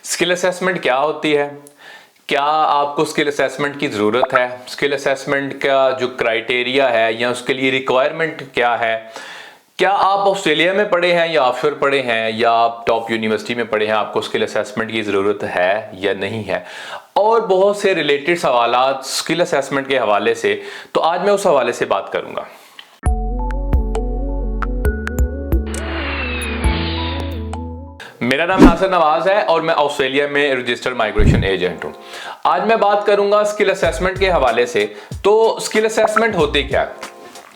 Skill assessment क्या होती है? क्या आपको स्किल असेसमेंट की ज़रूरत है? स्किल असेसमेंट का जो क्राइटेरिया है या उसके लिए रिक्वायरमेंट क्या है? क्या आप ऑस्ट्रेलिया में पढ़े हैं या ऑफशोर पढ़े हैं या आप टॉप यूनिवर्सिटी में पढ़े हैं, आपको स्किल असेसमेंट की ज़रूरत है या नहीं है? और बहुत से रिलेटेड सवालात स्किल असेसमेंट के हवाले से, तो आज मैं उस हवाले से बात करूंगा। मेरा नाम हसन नवाज है और मैं ऑस्ट्रेलिया में रजिस्टर्ड माइग्रेशन एजेंट हूं। आज मैं बात करूंगा स्किल असेसमेंट के हवाले से। तो स्किल असेसमेंट होती क्या है?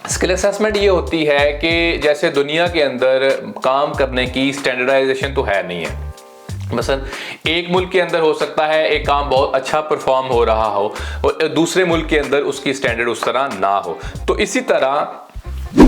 स्किल असेसमेंट ये होती है कि जैसे दुनिया के अंदर काम करने की स्टैंडर्डाइजेशन तो है नहीं है। मसलन एक मुल्क के अंदर हो सकता है एक काम बहुत अच्छा परफॉर्म हो रहा हो और दूसरे मुल्क के अंदर उसकी स्टैंडर्ड उस तरह ना हो। तो इसी तरह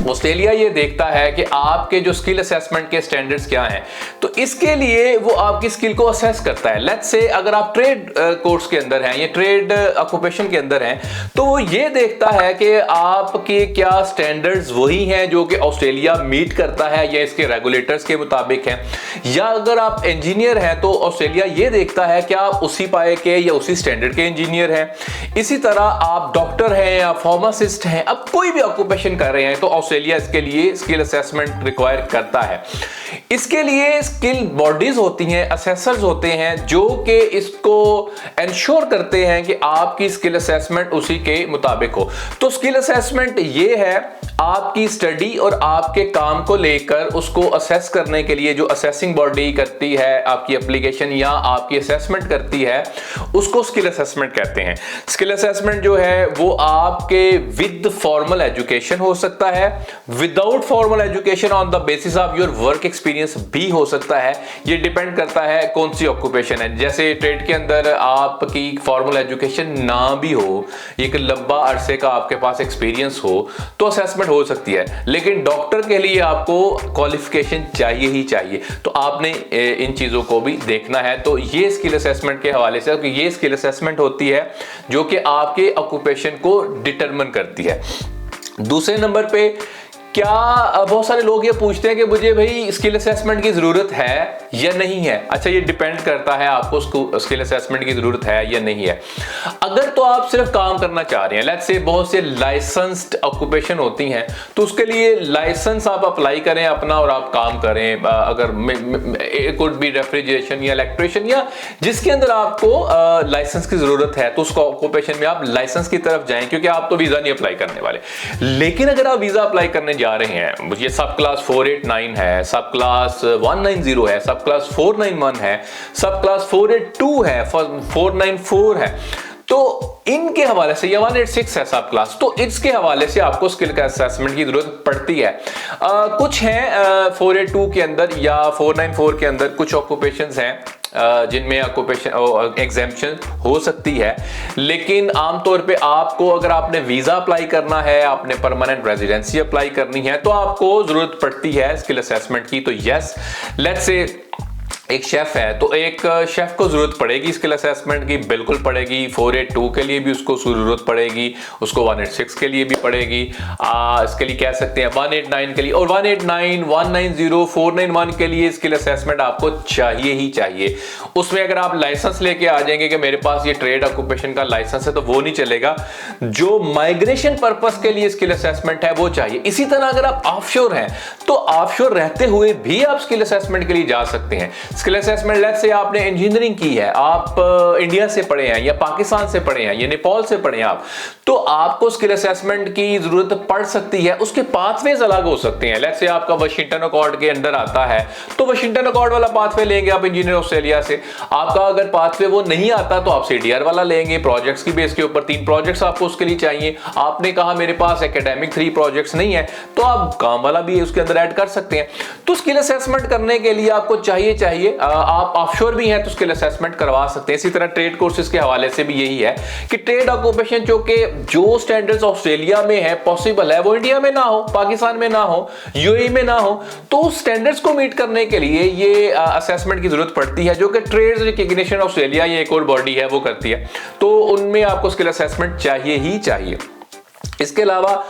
ऑस्ट्रेलिया ये देखता है कि आपके जो स्किल असेसमेंट के स्टैंडर्ड्स क्या हैं, तो इसके लिए वो आपकी स्किल को असेस करता है। लेट्स से अगर आप ट्रेड कोर्स के अंदर हैं या ट्रेड ऑक्यूपेशन के अंदर हैं, तो वो ये देखता है कि आपके क्या स्टैंडर्ड्स वही हैं जो कि ऑस्ट्रेलिया मीट करता है या इसके रेगुलेटर्स के मुताबिक हैं। या अगर आप इंजीनियर हैं तो ऑस्ट्रेलिया ये देखता है कि आप उसी पाए के या उसी स्टैंडर्ड के इंजीनियर हैं। इसी तरह आप डॉक्टर हैं या फार्मासिस्ट हैं, अब कोई भी ऑक्यूपेशन कर रहे हैं तो ऑस्ट्रेलिया इसके लिए स्किल असेसमेंट रिक्वायर करता है। इसके लिए स्किल बॉडीज होती हैं, असेसर्स होते हैं जो कि इसको इंश्योर करते हैं कि आपकी स्किल असेसमेंट उसी के मुताबिक हो। तो स्किल असेसमेंट ये है आपकी स्टडी और आपके काम को लेकर उसको असेस करने के लिए जो असेसिंग बॉडी करती है, आपकी एप्लीकेशन या आपकी असेसमेंट करती है, उसको स्किल असेसमेंट कहते हैं। स्किल असेसमेंट जो है वो आपके विद फॉर्मल एजुकेशन हो सकता है, without formal education on the basis of your work experience भी हो सकता है। ये डिपेंड करता है कौन सी ऑक्यूपेशन है। जैसे ट्रेड के अंदर आपकी फॉर्मल एजुकेशन ना भी हो, एक लंबा अरसे का आपके पास एक्सपीरियंस हो, तो असेसमेंट हो सकती है। लेकिन डॉक्टर के लिए आपको क्वालिफिकेशन चाहिए ही चाहिए। तो आपने इन चीजों को भी देखना है। तो ये स्किल असेसमेंट के हवाले से, ये स्किल असेसमेंट होती है जो कि आपके ऑक्यूपेशन को डिटरमिन करती है। दूसरे नंबर पे क्या बहुत सारे लोग ये पूछते हैं कि मुझे भाई स्किल असेसमेंट की जरूरत है या नहीं है। अच्छा, ये डिपेंड करता है आपको स्किल असेसमेंट की जरूरत है या नहीं है। अगर तो आप सिर्फ काम करना चाह रहे हैं, लेट्स से बहुत से लाइसेंस्ड ऑक्यूपेशन होती हैं, तो उसके लिए लाइसेंस आप अप्लाई करें अपना और आप काम करें। अगर कुड बी रेफ्रिजरेशन या इलेक्ट्रिशियन या जिसके अंदर आपको लाइसेंस की जरूरत है, तो उसको ऑक्यूपेशन में आप लाइसेंस की तरफ जाएं, क्योंकि आप तो वीजा नहीं अप्लाई करने वाले। लेकिन अगर आप वीजा अप्लाई करने जा रहे हैं, ये सब क्लास 489 है, सब क्लास 190 है, सब क्लास 491 है, सब क्लास 482 है, 494 है, तो इनके हवाले से या 186 है सब क्लास, तो इसके हवाले से आपको स्किल का असेसमेंट की जरूरत पड़ती है। कुछ हैं 482 के अंदर या 494 के अंदर कुछ ऑक्यूपेशंस हैं जिनमें ऑक्यूपेशन एग्जेम्पशन हो सकती है। लेकिन आमतौर पे आपको, अगर आपने वीजा अप्लाई करना है, आपने परमानेंट रेजिडेंसी अप्लाई करनी है, तो आपको जरूरत पड़ती है स्किल असेसमेंट की। तो यस, लेट्स से एक शेफ है तो एक शेफ को जरूरत पड़ेगी स्किल असेसमेंट की, बिल्कुल पड़ेगी। 482 के लिए भी उसको जरूरत पड़ेगी, उसको 186 के लिए भी पड़ेगी, इसके लिए कह सकते हैं 189 के लिए, और 189, 190, 491 के लिए स्किल असेसमेंट आपको चाहिए ही चाहिए। उसमें अगर आप लाइसेंस लेके आ जाएंगे कि मेरे पास ये ट्रेड ऑक्यूपेशन का लाइसेंस है, तो वो नहीं चलेगा। जो माइग्रेशन पर्पस के लिए स्किल असेसमेंट है वो चाहिए। इसी तरह अगर आप ऑफशोर हैं तो ऑफशोर रहते हुए भी आप स्किल असेसमेंट के लिए जा सकते हैं। स्किल असेसमेंट, लेट्स से आपने इंजीनियरिंग की है, आप इंडिया से पढ़े हैं या पाकिस्तान से पढ़े हैं या नेपाल से पढ़े हैं आप, तो आपको स्किल असेसमेंट की जरूरत पड़ सकती है। उसके पाथवेज अलग हो सकते हैं। लेट्स से आपका वाशिंगटन अकॉर्ड के अंदर आता है तो वाशिंगटन अकॉर्ड वाला पाथवे लेंगे आप इंजीनियर ऑस्ट्रेलिया से। आपका अगर पाथवे वो नहीं आता तो आप सीडीआर वाला लेंगे, प्रोजेक्ट्स की बेस के ऊपर। 3 प्रोजेक्ट्स आपको उसके लिए चाहिए। आपने कहा मेरे पास एकेडमिक 3 प्रोजेक्ट्स नहीं है, तो आप काम वाला भी उसके अंदर ऐड कर सकते हैं। तो स्किल असेसमेंट करने के लिए आपको चाहिए आप ऑफशोर भी हैं तो स्किल असेसमेंट करवा सकते हैं। इसी तरह ट्रेड कोर्सेज के हवाले से भी यही है कि ट्रेड ऑक्यूपेशन जो स्टैंडर्ड्स ऑस्ट्रेलिया में है, पॉसिबल है वो इंडिया में ना हो, पाकिस्तान में ना हो, यूएई में ना हो, तो स्टैंडर्ड्स को मीट करने के लिए ये असेसमेंट की जरूरत पड़ती है, जो कि ट्रेड रिकॉग्निशन ऑस्ट्रेलिया ये एक और बॉडी है वो करती है। तो उनमें आपको स्किल असेसमेंट चाहिए ही चाहिए। इसके अलावा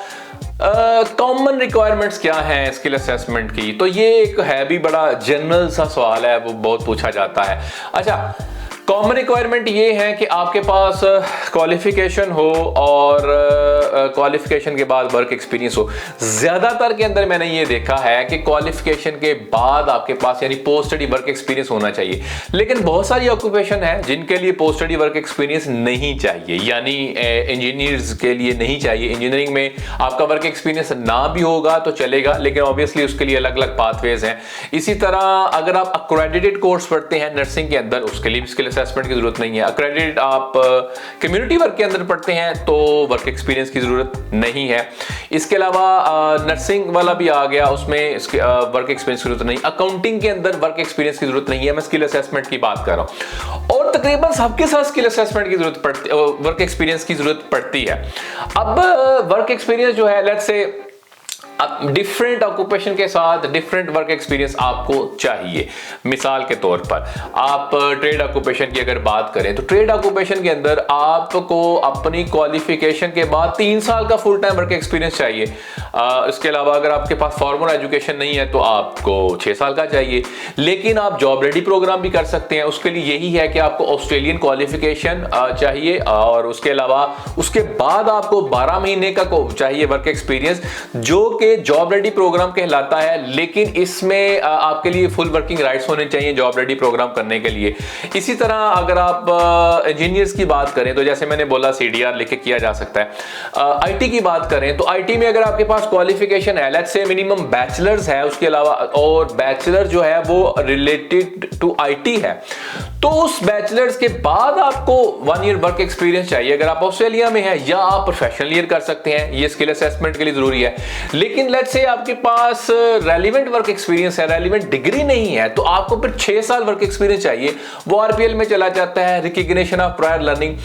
कॉमन रिक्वायरमेंट्स क्या हैं स्किल असेसमेंट की, तो ये एक है भी बड़ा जनरल सा सवाल है, वो बहुत पूछा जाता है। अच्छा, कॉमन रिक्वायरमेंट ये है कि आपके पास क्वालिफिकेशन हो और क्वालिफिकेशन के बाद वर्क एक्सपीरियंस हो। ज्यादातर के अंदर मैंने ये देखा है कि क्वालिफिकेशन के बाद आपके पास यानी पोस्ट स्टडी वर्क एक्सपीरियंस होना चाहिए, लेकिन बहुत सारी ऑक्यूपेशन है जिनके लिए पोस्ट स्टडी वर्क एक्सपीरियंस नहीं चाहिए, यानी इंजीनियर्स के लिए नहीं चाहिए। इंजीनियरिंग में आपका वर्क एक्सपीरियंस ना भी होगा तो चलेगा, लेकिन ऑब्वियसली उसके लिए अलग अलग पाथवेज हैं। इसी तरह अगर आप अक्रेडिटेड कोर्स पढ़ते हैं नर्सिंग के अंदर, उसके लिए स्किल असेसमेंट की जरूरत नहीं है। अक्रेडिटेड आप कम्युनिटी वर्क के अंदर पढ़ते हैं तो वर्क एक्सपीरियंस की जरूरत नहीं है। इसके अलावा नर्सिंग वाला भी आ गया, उसमें वर्क एक्सपीरियंस की जरूरत नहीं। अकाउंटिंग के अंदर वर्क एक्सपीरियंस की जरूरत नहीं है, मैं स्किल असेसमेंट की बात कर रहा हूं। और तकरीबन सबके साथ स्किल असेसमेंट की जरूरत पड़ती, वर्क एक्सपीरियंस की जरूरत पड़ती है। अब वर्क एक्सपीरियंस जो है, लेट्स से डिफरेंट ऑक्यूपेशन के साथ डिफरेंट वर्क एक्सपीरियंस आपको चाहिए। मिसाल के तौर पर आप ट्रेड ऑक्यूपेशन की अगर बात करें तो ट्रेड ऑक्यूपेशन के अंदर आपको अपनी क्वालिफिकेशन के बाद 3 साल का फुल टाइम वर्क एक्सपीरियंस चाहिए। इसके अलावा अगर आपके पास फॉर्मल एजुकेशन नहीं है तो आपको 6 साल का चाहिए, लेकिन आप जॉब रेडी प्रोग्राम भी कर सकते हैं। उसके लिए यही है कि आपको ऑस्ट्रेलियन क्वालिफिकेशन चाहिए और उसके अलावा उसके बाद आपको 12 महीने का चाहिए वर्क एक्सपीरियंस, जो कि जॉब रेडी प्रोग्राम कहलाता है। लेकिन इसमें आपके लिए फुल वर्किंग राइट्स होने चाहिए जॉब रेडी प्रोग्राम करने के लिए। इसी तरह अगर आप इंजीनियर्स की बात करें तो जैसे मैंने बोला CDR लिख के किया जा सकता है। IT की बात करें तो IT में अगर आपके पास क्वालिफिकेशन है, लेट्स से मिनिमम बैचलर्स है, उसके अलावा और बैचलर जो है वो रिलेटेड टू IT है, तो उस बैचलर्स के बाद आपको 1 ईयर वर्क एक्सपीरियंस चाहिए। अगर आप ऑस्ट्रेलिया में हैं या आप प्रोफेशनल ईयर कर सकते हैं, ये स्किल असेसमेंट के लिए जरूरी है। लेकिन लेट्स से आपके पास रेलिवेंट वर्क एक्सपीरियंस है, रेलिवेंट डिग्री नहीं है, तो आपको फिर 6 साल वर्क एक्सपीरियंस चाहिए। वो RPL में चला जाता है, रिकॉग्निशन ऑफ प्रायर लर्निंग।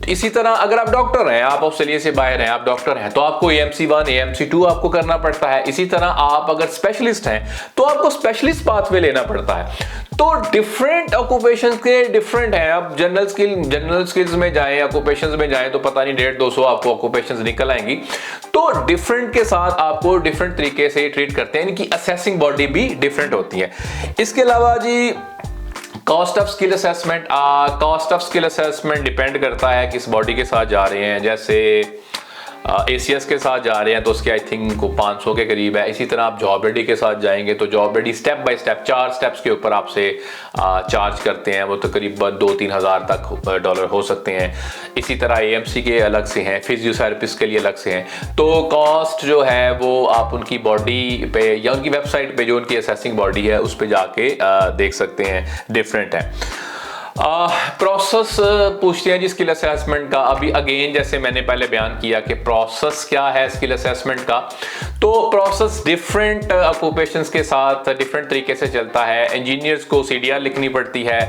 इसी तरह अगर आप डॉक्टर हैं, आप ऑस्ट्रेलिया से बाहर हैं, आप डॉक्टर हैं, तो आपको AMC1 AMC2 आपको करना पड़ता है। इसी तरह आप अगर स्पेशलिस्ट हैं तो आपको स्पेशलिस्ट पाथवे लेना पड़ता है। तो डिफरेंट ऑक्यूपेशंस के डिफरेंट हैं। अब जनरल स्किल्स में जाएं, ऑक्यूपेशंस में जाएं तो पता नहीं 150-200 आपको ऑक्यूपेशंस निकल आएंगी। तो डिफरेंट के साथ आपको डिफरेंट तरीके से ट्रीट करते हैं, इनकी असेसिंग बॉडी भी डिफरेंट होती है। इसके अलावा जी cost of skill assessment depend करता है किस बॉडी के साथ जा रहे हैं। जैसे ACS के साथ जा रहे हैं तो उसके आई थिंक 500 के करीब है। इसी तरह आप जॉब रेडी के साथ जाएंगे तो job ready step by step 4 steps के ऊपर आपसे चार्ज करते हैं, वो तकरीबन 2-3 हज़ार तक डॉलर हो सकते हैं। इसी तरह AMC के अलग से हैं, फिजियोथेरेपिस्ट के लिए अलग से हैं। तो कॉस्ट जो है वो आप उनकी बॉडी पे या उनकी वेबसाइट पे जो उनकी असेसिंग बॉडी है उस पर जाके देख सकते हैं, डिफरेंट है। प्रोसेस पूछते हैं जी स्किल असेसमेंट का। अभी अगेन जैसे मैंने पहले बयान किया कि प्रोसेस क्या है स्किल असेसमेंट का, तो प्रोसेस डिफरेंट ऑक्यूपेशंस के साथ डिफरेंट तरीके से चलता है। इंजीनियर्स को CDR लिखनी पड़ती है,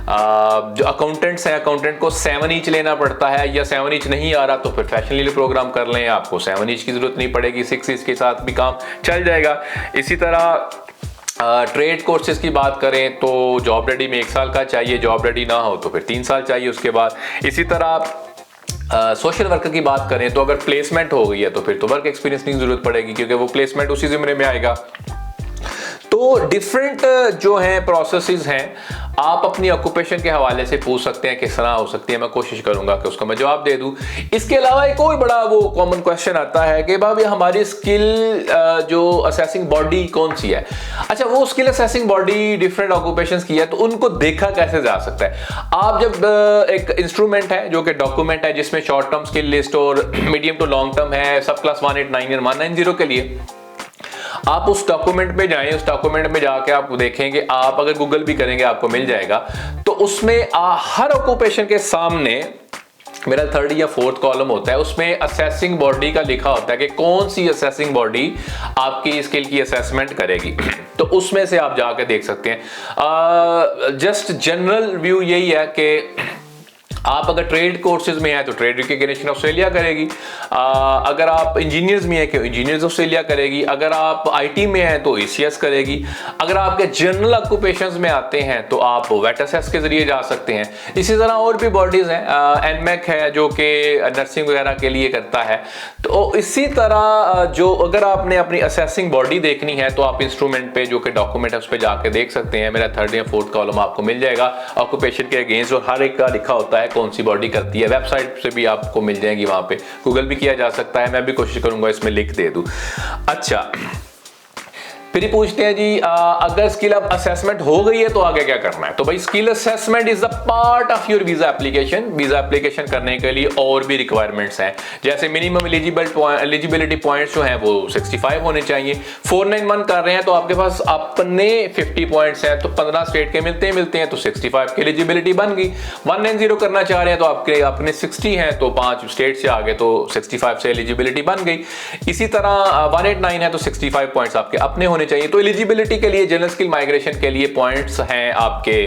जो अकाउंटेंट्स हैं अकाउंटेंट को 7 ईच लेना पड़ता है, या 7 ईच नहीं आ रहा तो फिर प्रोफेशनली प्रोग्राम कर लें, आपको 7 ईच की जरूरत नहीं पड़ेगी, 6 ईच के साथ भी काम चल जाएगा। इसी तरह ट्रेड कोर्सेज की बात करें तो जॉब रेडी में 1 साल का चाहिए, जॉब रेडी ना हो तो फिर 3 साल चाहिए उसके बाद। इसी तरह सोशल वर्कर की बात करें तो अगर प्लेसमेंट हो गई है तो फिर तो वर्क एक्सपीरियंस की जरूरत पड़ेगी, क्योंकि वो प्लेसमेंट उसी जिम्मे में आएगा। तो डिफरेंट जो है प्रोसेसेस हैं, आप अपनी ऑक्यूपेशन के हवाले से पूछ सकते हैं किस तरह हो सकती है, मैं कोशिश करूंगा कि उसका मैं जवाब दे दूं। इसके अलावा एक और बड़ा वो कॉमन क्वेश्चन आता है कि भाई हमारी स्किल जो असेसिंग बॉडी कौन सी है। अच्छा, वो skill assessing body different occupations की है तो उनको देखा कैसे जा सकता है। आप जब एक इंस्ट्रूमेंट है जो कि डॉक्यूमेंट है जिसमें शॉर्ट टर्म स्किल लिस्ट और मीडियम टू लॉन्ग टर्म है, सब क्लास 189 और 190 के लिए, आप उस डॉक्यूमेंट पे जाएं, उस डॉक्यूमेंट में जाके आप देखेंगे, आप अगर गूगल भी करेंगे आपको मिल जाएगा। तो उसमें हर ऑक्यूपेशन के सामने मेरा 3rd या 4th कॉलम होता है, उसमें असेसिंग बॉडी का लिखा होता है कि कौन सी असेसिंग बॉडी आपकी स्किल की असेसमेंट करेगी। तो उसमें से आप जाके देख सकते हैं। जस्ट जनरल व्यू यही है कि आप अगर ट्रेड कोर्सेज में हैं तो ट्रेड रिकग्निशन ऑस्ट्रेलिया करेगी, अगर आप इंजीनियर्स में हैं कि इंजीनियर्स ऑस्ट्रेलिया करेगी, अगर आप आईटी में हैं तो एसीएस करेगी, अगर आपके जनरल ऑक्यूपेशंस में आते हैं तो आप वेटएसएस के जरिए जा सकते हैं। इसी तरह और भी बॉडीज हैं, एनमेक है जो कि नर्सिंग वगैरह के लिए करता है। तो इसी तरह जो अगर आपने अपनी असेसिंग बॉडी देखनी है तो आप इंस्ट्रूमेंट पे जो कि डॉक्यूमेंट है उस पर जाके देख सकते हैं। मेरा 3rd या 4th कॉलम आपको मिल जाएगा ऑक्यूपेशन के अगेंस्ट, और हर एक का लिखा होता है कौन सी बॉडी करती है। वेबसाइट से भी आपको मिल जाएगी, वहां पे गूगल भी किया जा सकता है। मैं भी कोशिश करूंगा इसमें लिख दे दूं। अच्छा, फिर पूछते हैं जी अगर स्किल असेसमेंट हो गई है तो आगे क्या करना है। तो भाई skill assessment is the part of your visa application. Visa application करने के लिए और भी रिक्वायरमेंट्स हैं, जैसे मिनिमम एलिजिबिलिटी पॉइंट्स जो हैं वो 65 होने चाहिए। 491 कर रहे हैं तो आपके पास अपने 50 पॉइंट्स हैं, तो 15 स्टेट के मिलते हैं तो 65 की एलिजिबिलिटी बन गई। 190 करना चाह रहे हैं तो आपके अपने 60 हैं तो 5 स्टेट से आगे तो 65 से एलिजिबिलिटी बन गई। इसी तरह 189 है तो 65 पॉइंट्स आपके अपने होने चाहिए। तो एलिजिबिलिटी के लिए जनरल स्किल माइग्रेशन के लिए पॉइंट्स हैं आपके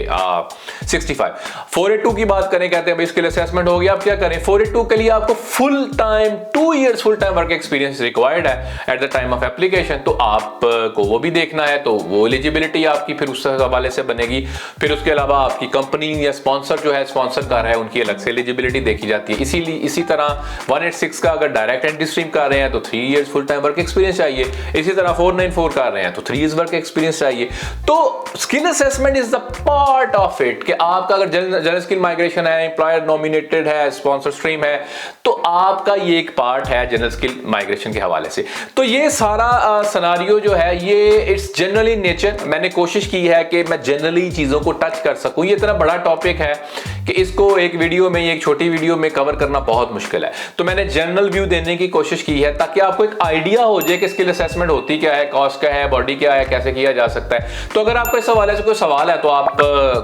65। 482 की बात करें, कहते हैं भाई स्किल असेसमेंट हो गया, आप क्या करें। 482 के लिए आपको full time 2 years full time work experience required है at the time of application. तो आपको वो भी देखना है, तो वो एलिजिबिलिटी आपकी फिर उस हवाले से बनेगी। फिर उसके अलावा आपकी कंपनी या स्पॉन्सर जो है स्पॉन्सर कर रहा है उनकी अलग से एलिजिबिलिटी देखी जाती है। इसीलिए इसी तरह 186 का अगर डायरेक्ट एंट्री स्ट्रीम कर रहे हैं तो 3 years full time work experience चाहिए। इसी तरह 494 कर रहे हैं तो 3 इयर्स वर्क एक्सपीरियंस चाहिए। तो skill assessment is the part of it कि आपका अगर जनरल स्किल माइग्रेशन है, एम्प्लॉयर नॉमिनेटेड है, स्पॉन्सर स्ट्रीम है, तो आपका ये एक पार्ट है जनरल स्किल माइग्रेशन के हवाले से। तो ये सारा सिनेरियो जो है ये इट्स जनरली नेचर। मैंने कोशिश की है कि मैं जनरली चीजों को टच कर सकूं। ये इतना बड़ा टॉपिक है कि इसको एक वीडियो में, एक छोटी वीडियो में कवर करना बहुत मुश्किल है। तो मैंने जनरल व्यू देने की कोशिश की है ताकि आपको एक आइडिया हो जाए कि स्किल असेसमेंट होती क्या है, कॉस्ट क्या है, बॉडी क्या है, कैसे किया जा सकता है। तो अगर आपको इस हवाले से कोई सवाल है तो आप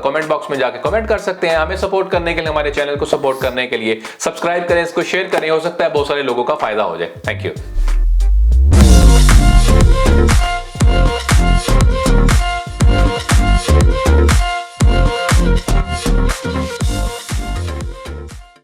कमेंट बॉक्स में जाके कमेंट कर सकते हैं। हमें सपोर्ट करने के लिए, हमारे चैनल को सपोर्ट करने के लिए सब्सक्राइब करें, इसको शेयर करें, हो सकता है बहुत सारे लोगों का फायदा हो जाए। Thank you.